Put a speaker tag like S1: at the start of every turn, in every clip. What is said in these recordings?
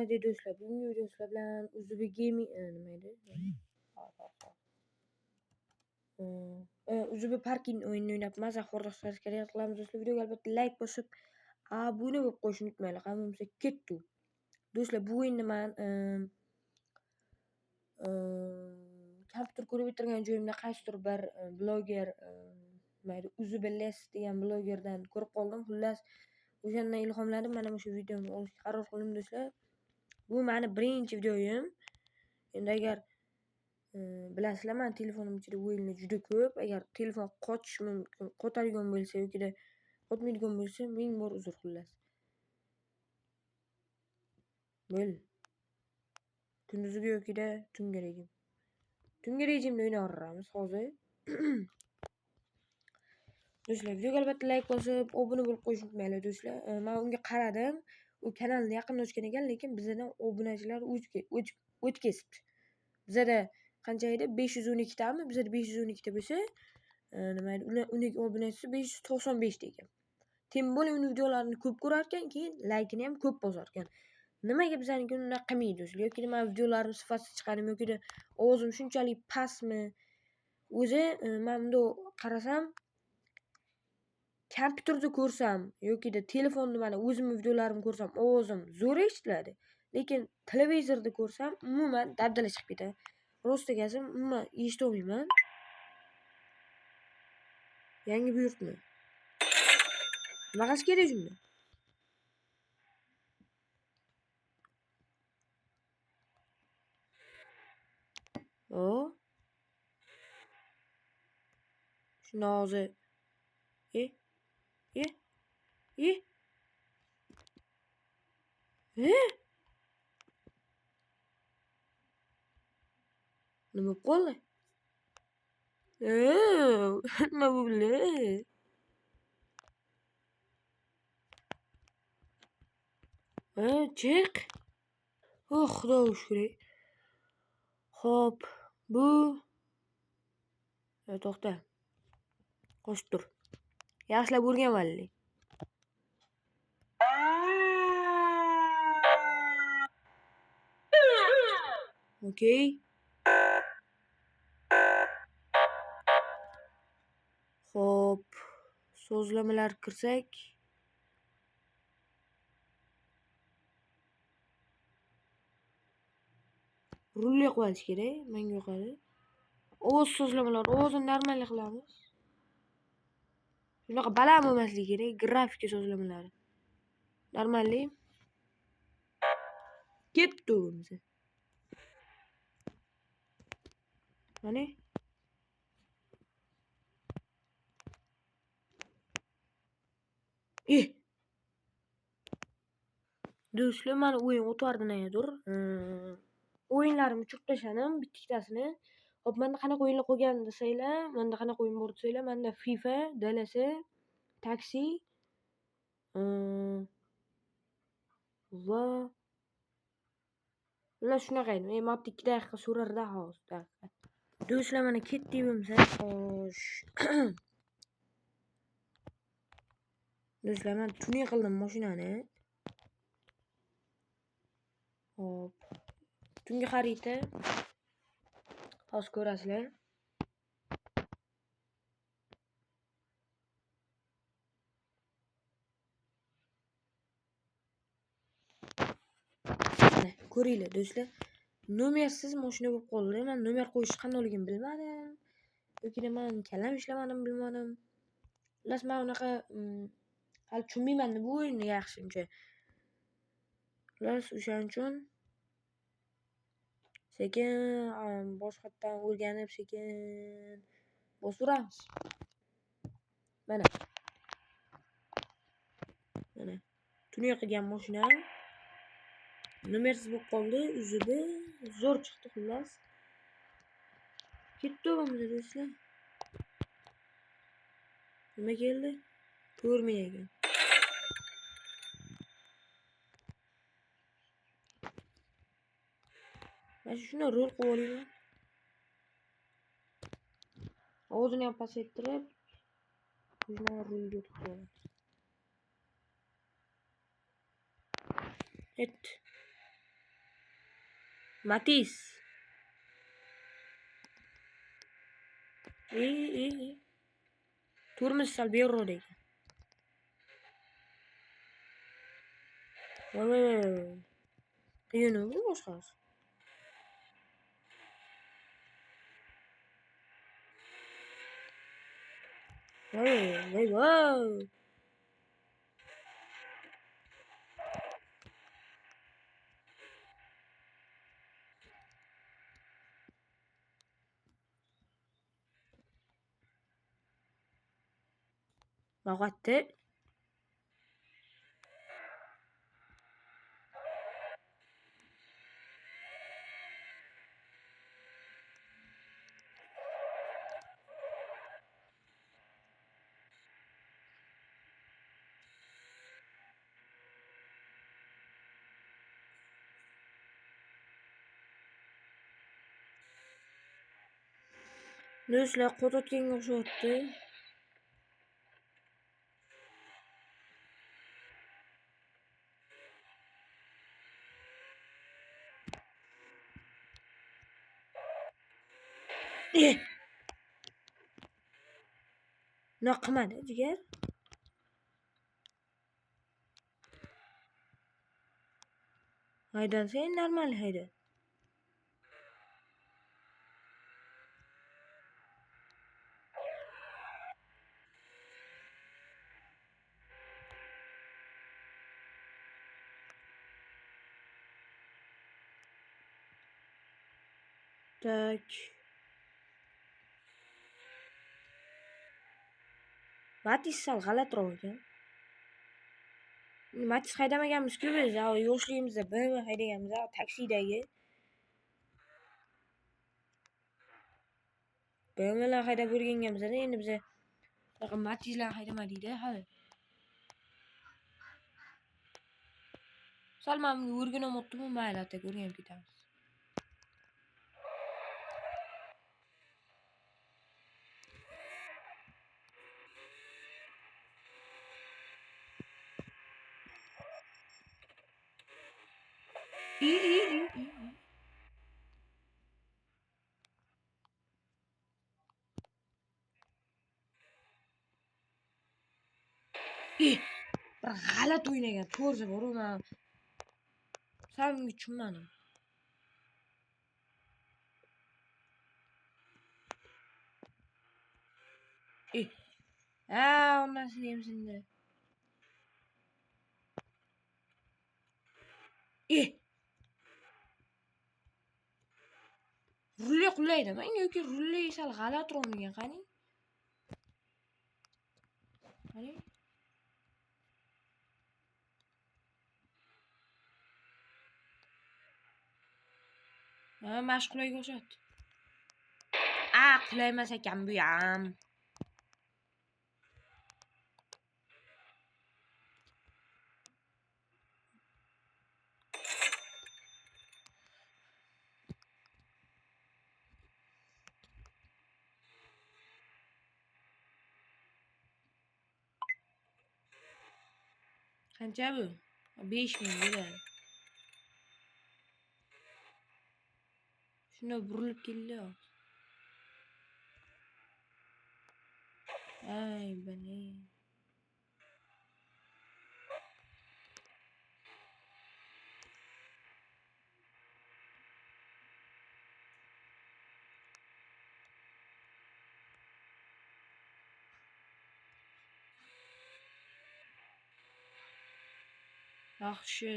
S1: edi do'stlar. Bugungi video sizlar bilan Uzbek Gaming nima edi? Uzbek Parking o'yinini o'ynayapmiz. Xo'rlashingiz kerak qilamiz do'stlar. Videoga albatta like bosib, obuna bo'lib qo'yishni unutmanglar. Hammamiz ketdi. Do'stlar, bu o'yinni men kompyuter ko'rib o'tirgan joyimda qaysidir bir bloger mayli Uzbeles degan blogerdan ko'rib qoldim. Xullas, o'shandan ilhomlanib mana shu videoni olishga qaror qildim do'stlar. Bu meni birinchi videoyim. Endi agar bilasizlar, men telefonim ichida o'yinlar juda ko'p. Agar telefon qochish mumkin, qotadigan bo'lsa yoki qotmaydigan bo'lsa, ming bor uzr xullas. Bo'l. Kunduziga yoki tungi rejim. Tungi rejimda o'ynaveramiz hozir. Do'stlar, videoga albatta like bosib, obuna bo'lib qo'yishni unutmanglar do'stlar. Men unga qaradim. U kanalni yaqinlashgan ekan, lekin bizdan obunachilar o'tkazibdi. Bizda qancha edi? 512 tami? Bizda 512 ta bo'lsa, nima edi? Uning obunachisi 595 ta ekan. Tem bo'lib uning videolarini ko'p ko'rar ekan, keyin like-ni ham ko'p bosar ekan. Nimaga bizaniki unday qilmaydi do'stlar? Yoki men videolarim sifatsiz chiqadimi yoki ovozim shunchalik pastmi? O'zi men bunda qarasam, kompyuterda ko'rsam yoki telefonda mana o'zimning videolarimni ko'rsam ovozim zo'r eshitiladi. Lekin televizorda ko'rsam umuman dabdala chiqib ketadi. Rost egasam umuman eshita olmayman. Yangi buyurtma. Naqas kerak shunda? Shunda hozir nima bo'ldi? Nima bo'ldi? Chiq. Xudo shukr. Xo'p, bu to'xta. Qo'shib tur. Yaxshilab o'rganmayli. Okey. Xo'p, so'zlamalar kirsak. Rulli qo'yish kerak, menga yoqadi. Ovoz so'zlamalar, ovozni normal qilamiz. Shunaqa baland bo'lmasligi kerak, grafika so'zlamalari. Normalli. Ketdi o'zi. Mana. Do'stlar, mana o'yin o'tvardi naydir. O'yinlarimni cho'p tashladim, bittiktasini. Hop, menda qanaqa o'yinlar qolgan desanglar, menda qanaqa o'yin bor desanglar, menda FIFA, DLS, taksi va ular shunaqa edi. Men mapni 2 daqiqa so'rarda hozir. Do'stlar, mana ketdik bo'lsa, xo'sh. Do'stlar, men tuning qildim mashinani. Hop. Tungi xarita. Hozir ko'rasizlar. Ko'ringlar do'stlar. Nomersiz mashina bo'lib qoldi. Men nomer qo'yishni qandoqligini bilmadim. Yoki men kalam ishlamadim, bilmadim. Xullas, men unaqa hali tushunmayman bu o'yinni yaxshimcha. Xullas, o'shaning uchun sekin boshqatdan o'rganib, sekin bosib Mana. Tuning qilgan mashinam nomersiz bo'lib qoldi. O'zida zo'r chiqdi xullas. Ketdi o'g'limda do'stlar. Nima keldi? Ko'rmaygan. Mana shuni rol qilib olayman. Ovozini ham pasaytirib, shuni rolga o'tkazdim. Matiz. İyi. Turmuş sal bir rodayı. Vay. Kıyını mı boşkar? Vay. Bakattı. Nösler kod ötkenге okşaptı. Ne qilmadi jigar? Haydan sen normal hayda. Tak. Matiz sal g'alatiroq ekan. Matiz haydamaganmiz-ku biz. Yoshligimizda BMW haydaganmiz, taksidagi. BMWlar haydab o'rganganmiz-da, endi biza bunaqa Matizlar haydamadik-da hali. Sal mana bunga o'rganolmabdimi, mayli ataga o'rganib ketamiz. İyi. Bir g'alati o'ynagan, to'g'risi bor-ku, men samimiy tushunmadim. Onasini ham sindi. Rulle qulaydi. Menga yoki rulle sal g'alatiroq bo'lgan, qani? Qani? Mashq qulayga o'xshatdi. Qulay emas ekan bu ham. Qancha bu? 5000 bo'ladi. Shunda burilib keldi. Ay, bani. Yaxshi.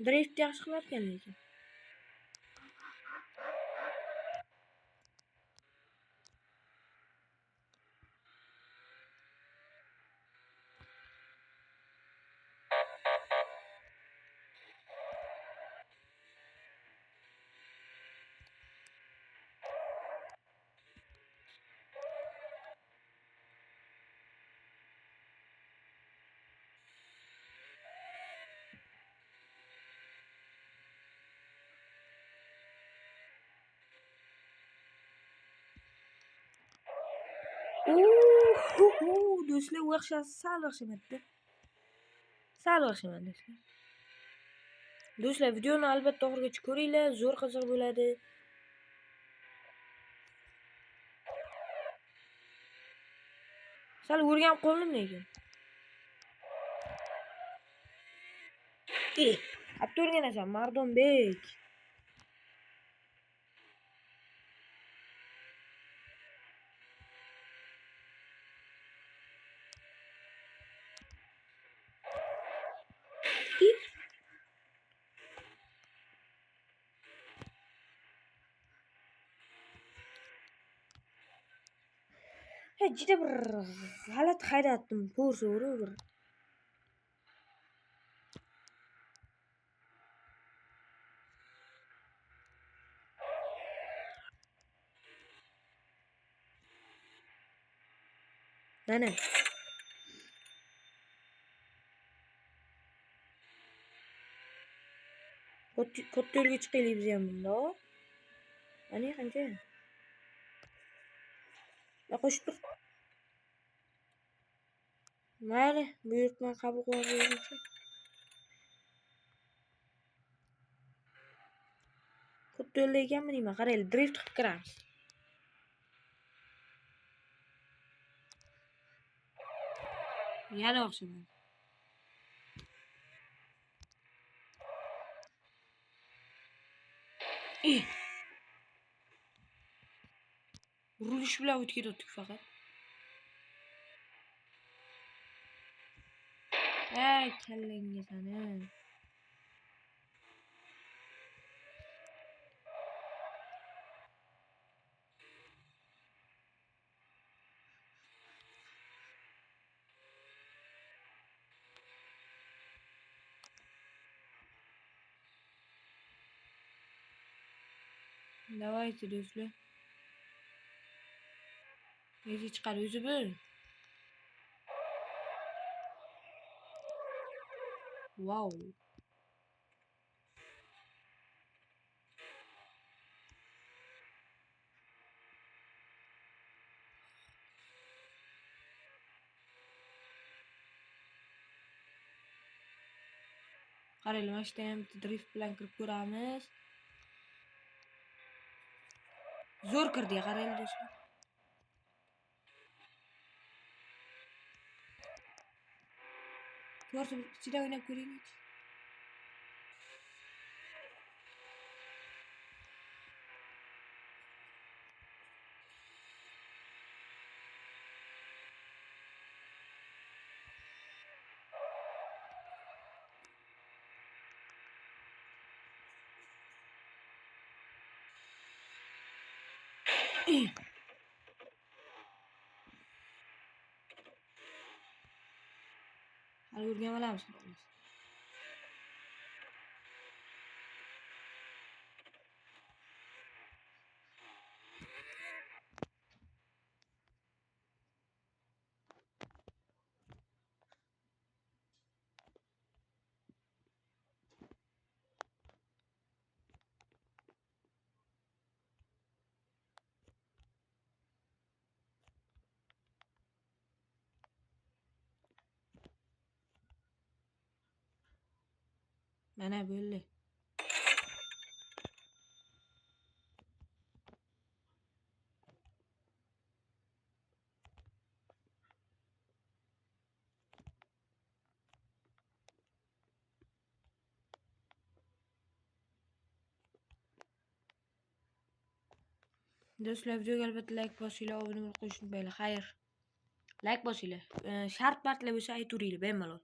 S1: Drift yaxshi qilarkan lekin. Do'stlar, u yaxshi sal yaxshimatda. Sal yaxshiman do'stlar. Do'stlar, videoni albatta oxirigacha ko'ringlar, zo'r qiziq bo'ladi. Sal o'rganib qoldim lekin. Qattiq o'rganasan, Mardonbek. Juda bir g'alati haydatdim, to'g'ri bir. Mana. Katta yo'lga chiqaylik biz ham bunda. Ana qancha? Qo'shib tur. Mayli, buyurtma qabul qilaverishim. Katta yo'lda ekanmi deyman, qaraylik, drift qilib kiramiz. Yana o'xshamaydi. Urilish bilan o'tib ketdik faqat. Kallangga sani. Давайте, do'stlar. Nega chiqar o'zi bir? Wow. Qaraylik, mana shu ham drift bilan kirib ko'ramiz. Zo'r kirdi, qaraylik do'stlar. Ko'rsa ichida o'ynab ko'raylik. Hali o'rganib olamiz. Mana bo'ldi. Do'stlar, videoga albatta like bosinglar, obuna bo'lib qo'yishni unutmanglar. Xayr. Like bosinglar. Shart bartlar bo'lsa aytaveringlar, bemalol.